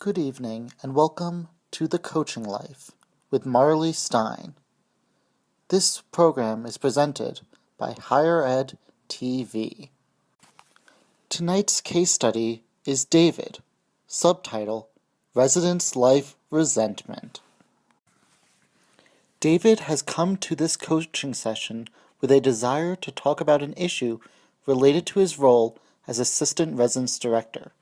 Good evening and welcome to The Coaching Life with Marlee Stein. This program is presented by Higher Ed TV. Tonight's case study is David, subtitle, Residence Life Resentment. David has come to this coaching session with a desire to talk about an issue related to his role as Assistant Residence Director.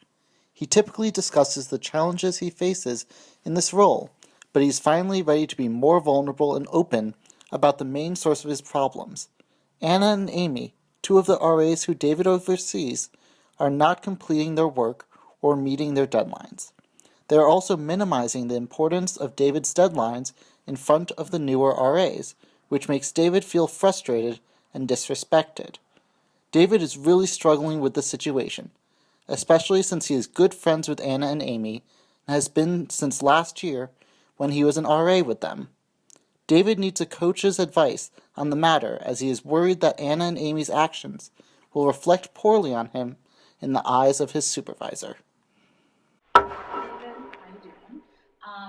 He typically discusses the challenges he faces in this role, but he's finally ready to be more vulnerable and open about the main source of his problems. Anna and Amy, two of the RAs who David oversees, are not completing their work or meeting their deadlines. They are also minimizing the importance of David's deadlines in front of the newer RAs, which makes David feel frustrated and disrespected. David is really struggling with the situation, especially since he is good friends with Anna and Amy, and has been since last year when he was an RA with them. David needs a coach's advice on the matter as he is worried that Anna and Amy's actions will reflect poorly on him in the eyes of his supervisor. David, how you doing?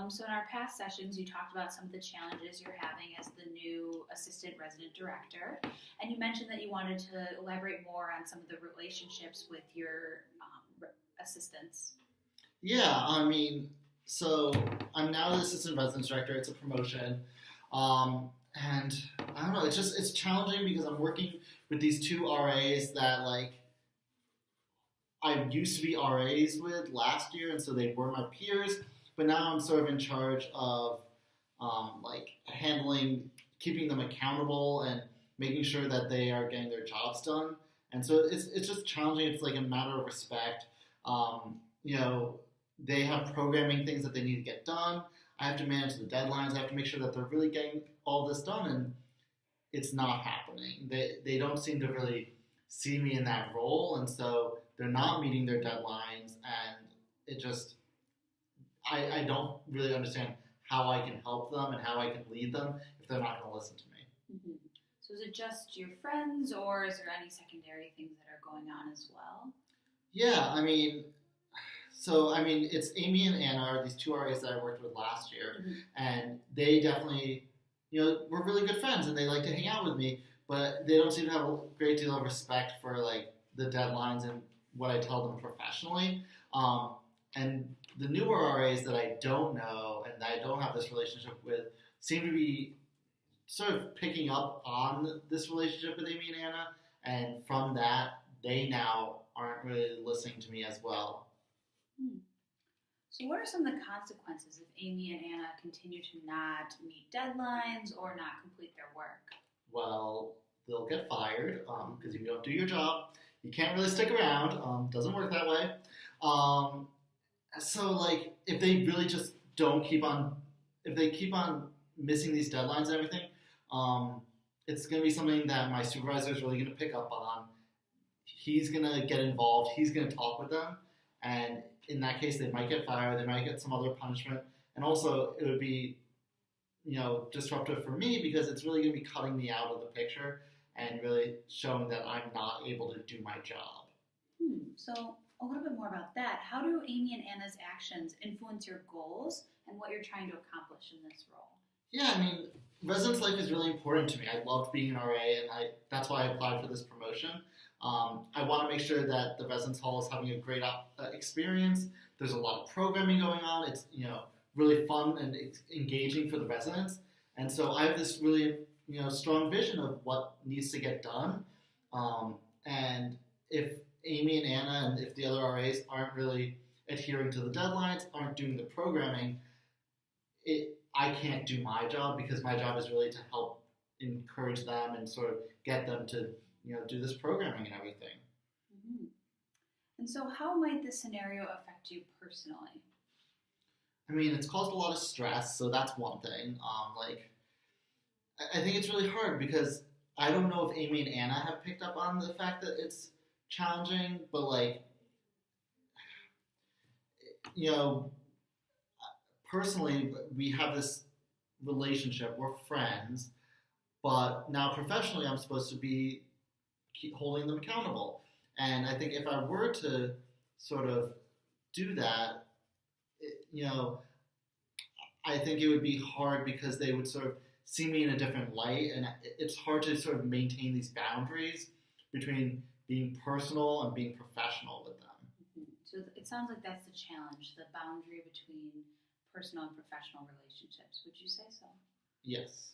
So in our past sessions, you talked about some of the challenges you're having as the new assistant resident director, and you mentioned that you wanted to elaborate more on some of the relationships with your assistants. Yeah, so I'm now the assistant residence director. It's a promotion. And I don't know, it's challenging because I'm working with these two RAs that I used to be RAs with last year, and so they were my peers, but now I'm sort of in charge of handling, keeping them accountable and making sure that they are getting their jobs done. And so it's just challenging. It's like a matter of respect. They have programming things that they need to get done. I have to manage the deadlines. I have to make sure that they're really getting all this done, and it's not happening. They don't seem to really see me in that role, and so they're not meeting their deadlines, and it just, I don't really understand how I can help them and how I can lead them if they're not going to listen to me. Mm-hmm. So is it just your friends, or is there any secondary things that are going on as well? Yeah, it's Amy and Anna are these two RAs that I worked with last year, Mm-hmm. and they definitely, were really good friends, and they like to hang out with me, but they don't seem to have a great deal of respect for the deadlines and what I tell them professionally. And the newer RAs that I don't know and that I don't have this relationship with seem to be sort of picking up on this relationship with Amy and Anna, and from that, they now aren't really listening to me as well. So what are some of the consequences if Amy and Anna continue to not meet deadlines or not complete their work? Well, they'll get fired because if you don't do your job, you can't really stick around. Doesn't work that way. If they really just don't if they keep on missing these deadlines and everything, it's going to be something that my supervisor is really going to pick up on. He's going to get involved. He's going to talk with them. And in that case, they might get fired. They might get some other punishment. And also, it would be, disruptive for me because it's really going to be cutting me out of the picture and really showing that I'm not able to do my job. So a little bit more about that. How do Amy and Anna's actions influence your goals and what you're trying to accomplish in this role? Yeah, residence life is really important to me. I loved being an RA, and that's why I applied for this promotion. I want to make sure that the residence hall is having a great experience. There's a lot of programming going on. It's really fun and engaging for the residents. And so I have this really strong vision of what needs to get done. And if Amy and Anna and if the other RAs aren't really adhering to the deadlines, aren't doing the programming, I can't do my job because my job is really to help encourage them and sort of get them to do this programming and everything. Mm-hmm. And so how might this scenario affect you personally? It's caused a lot of stress, so that's one thing. I think it's really hard because I don't know if Amy and Anna have picked up on the fact that it's challenging, but personally, we have this relationship. We're friends, but now professionally, I'm supposed to be holding them accountable. And I think if I were to sort of do that, you know, I think it would be hard because they would sort of see me in a different light, and it's hard to sort of maintain these boundaries between being personal and being professional with them. So it sounds like that's the challenge, the boundary between personal and professional relationships. Would you say so? Yes.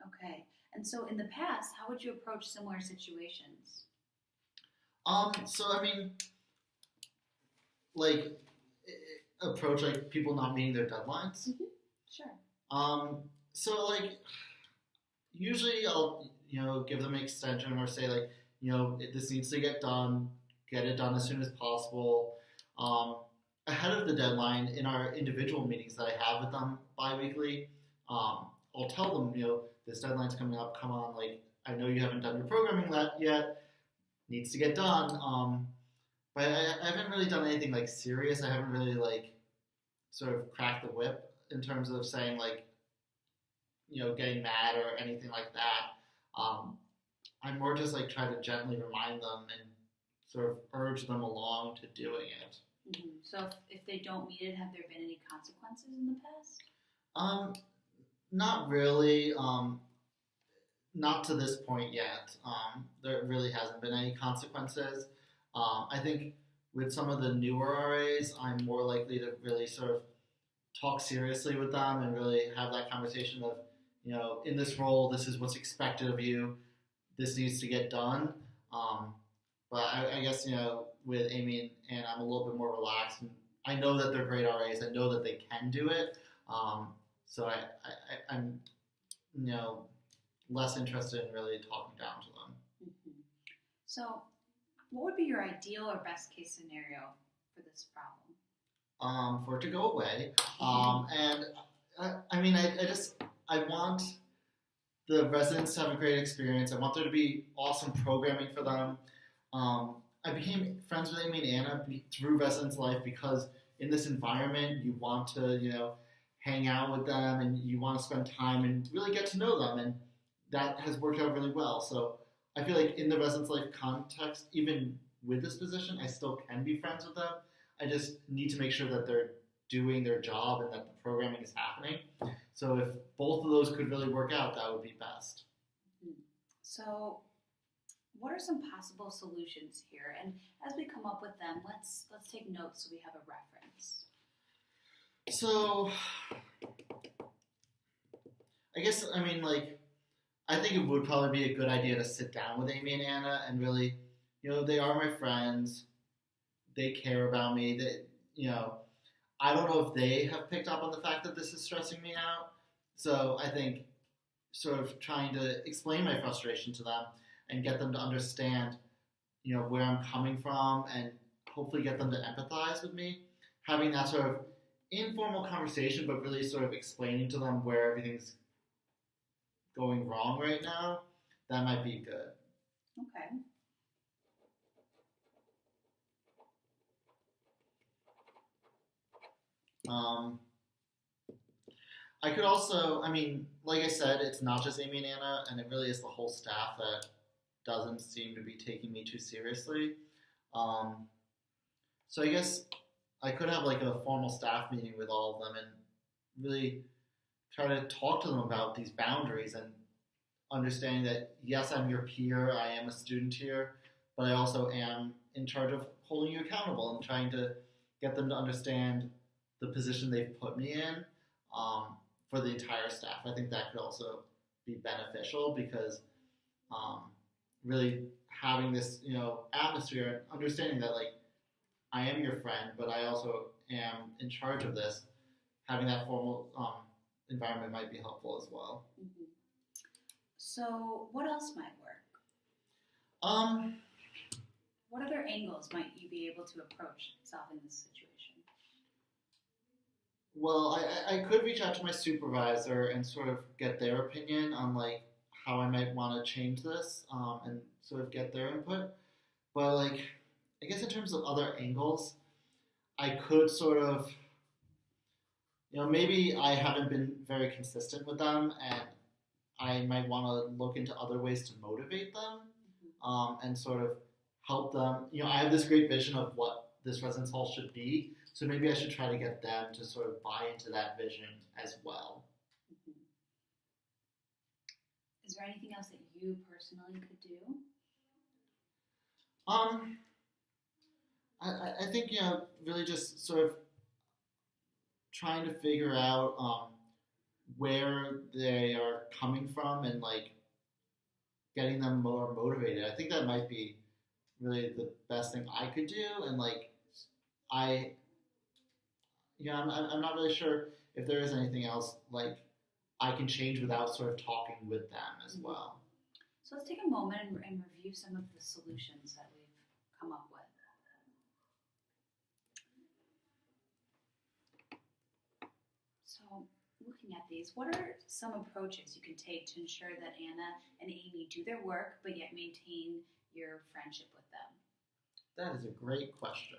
Okay. And so in the past, how would you approach similar situations? So I mean, like approach like people not meeting their deadlines. Mm-hmm. Sure. So like usually I'll give them an extension or say like this needs to get it done as soon as possible. Ahead of the deadline in our individual meetings that I have with them biweekly, I'll tell them this deadline's coming up. Come on, like I know you haven't done your programming yet. Needs to get done. But I haven't really done anything like serious. I haven't really like sort of cracked the whip in terms of saying like getting mad or anything like that. I'm more just like try to gently remind them and sort of urge them along to doing it. Mm-hmm. So if they don't meet it, have there been any consequences in the past? Not really. Not to this point yet. There really hasn't been any consequences. I think with some of the newer RAs, I'm more likely to really sort of talk seriously with them and really have that conversation of, in this role, this is what's expected of you. This needs to get done. But I guess, with Amy and I'm a little bit more relaxed. And I know that they're great RAs. I know that they can do it. So I'm, less interested in really talking down to them. Mm-hmm. So what would be your ideal or best case scenario for this problem? For it to go away. And I want the residents to have a great experience. I want there to be awesome programming for them. I became friends with Amy and Anna through Residence Life because in this environment you want to, hang out with them and you want to spend time and really get to know them, and that has worked out really well. So I feel like in the Residence Life context, even with this position, I still can be friends with them. I just need to make sure that they're doing their job and that the programming is happening. So if both of those could really work out, that would be best. So what are some possible solutions here? And as we come up with them, let's take notes so we have a reference. So I guess, I think it would probably be a good idea to sit down with Amy and Anna and really, they are my friends. They care about me. I don't know if they have picked up on the fact that this is stressing me out. So I think sort of trying to explain my frustration to them and get them to understand, where I'm coming from and hopefully get them to empathize with me. Having that sort of informal conversation, but really sort of explaining to them where everything's going wrong right now, that might be good. Okay. I could also, like I said, it's not just Amy and Anna, and it really is the whole staff that doesn't seem to be taking me too seriously. So I guess I could have like a formal staff meeting with all of them and really try to talk to them about these boundaries and understanding that, yes, I'm your peer, I am a student here, but I also am in charge of holding you accountable and trying to get them to understand the position they've put me in for the entire staff. I think that could also be beneficial because really having this, atmosphere and understanding that, like, I am your friend, but I also am in charge of this, having that formal environment might be helpful as well. Mm-hmm. So what else might work? What other angles might you be able to approach solving this situation? Well, I could reach out to my supervisor and sort of get their opinion on like how I might want to change this and sort of get their input. But like, I guess in terms of other angles, I could sort of, maybe I haven't been very consistent with them and I might want to look into other ways to motivate them and sort of help them. I have this great vision of what this residence hall should be. So maybe I should try to get them to sort of buy into that vision as well. Mm-hmm. Is there anything else that you personally could do? I think, really just sort of trying to figure out where they are coming from and like getting them more motivated. I think that might be really the best thing I could do. And like, I, I'm not really sure if there is anything else like I can change without sort of talking with them as well. So let's take a moment and review some of the solutions that we've come up with. So looking at these, what are some approaches you can take to ensure that Anna and Amy do their work but yet maintain your friendship with them? That is a great question.